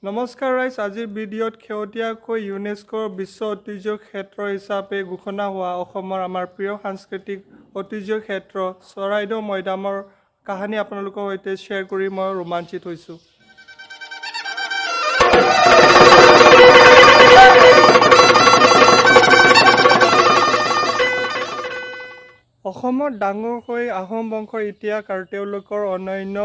নমস্কাৰ ৰাইজ, আজিৰ ভিডিঅ'ত শেহতীয়াকৈ ইউনেস্কোৰ বিশ্ব ঐতিহ্য ক্ষেত্ৰ হিচাপে ঘোষণা হোৱা অসমৰ আমাৰ প্ৰিয় সাংস্কৃতিক ঐতিহ্য ক্ষেত্ৰ চৰাইদেউ মৈদামৰ কাহিনী আপোনালোকৰ সৈতে শ্বেয়াৰ কৰি মই ৰোমাঞ্চিত হৈছোঁ। অসমত ডাঙৰকৈ আহোম বংশৰ ইতিহাস আৰু তেওঁলোকৰ অনন্য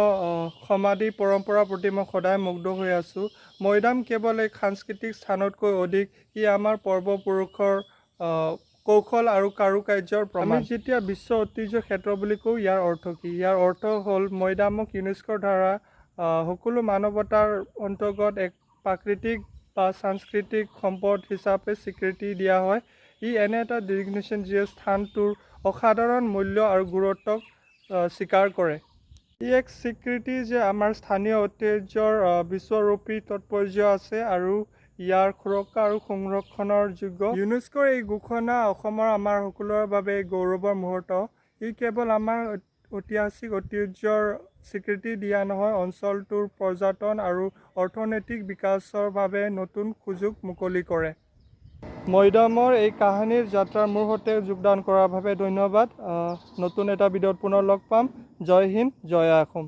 সমাধি পৰম্পৰাৰ প্ৰতি মই সদায় মুগ্ধ হৈ আছোঁ। মৈদাম কেৱল এক সাংস্কৃতিক স্থানতকৈ অধিক, ই আমাৰ পূৰ্বপুৰুষৰ কৌশল আৰু কাৰুকাৰ্যৰ প্ৰমাণ। আমি যেতিয়া বিশ্ব ঐতিহ্য ক্ষেত্ৰ বুলি কওঁ, ইয়াৰ অৰ্থ কি? ইয়াৰ অৰ্থ হ'ল মৈদামক ইউনেস্কোৰ দ্বাৰা সকলো মানৱতাৰ অন্তৰ্গত এক প্ৰাকৃতিক বা সাংস্কৃতিক সম্পদ হিচাপে স্বীকৃতি দিয়া হয়। ই এনে এটা ডেজিগনেশ্যন যিয়ে স্থানটোৰ অসাধাৰণ মূল্য আৰু গুৰুত্বক স্বীকাৰ কৰে। ই এক স্বীকৃতি যে আমাৰ স্থানীয় ঐতিহ্যৰ বিশ্বব্যাপী তাৎপৰ্য আছে আৰু ইয়াৰ সুৰক্ষা আৰু সংৰক্ষণৰ যোগ্য। ইউনেস্কোৰ এই ঘোষণা অসমৰ আমাৰ সকলোৰে বাবে এক গৌৰৱৰ মুহূৰ্ত। ই কেৱল আমাৰ ঐতিহাসিক ঐতিহ্যৰ স্বীকৃতি দিয়া নহয়, অঞ্চলটোৰ পৰ্যটন আৰু অৰ্থনৈতিক বিকাশৰ বাবে নতুন সুযোগ মুকলি কৰে। মৈদামৰ এই কাহিনীৰ যাত্ৰাৰ মোৰ সৈতে যোগদান কৰাৰ বাবে ধন্যবাদ। নতুন এটা ভিডিঅ'ত পুনৰ লগ পাম। জয় হিন্দ, জয় অসম।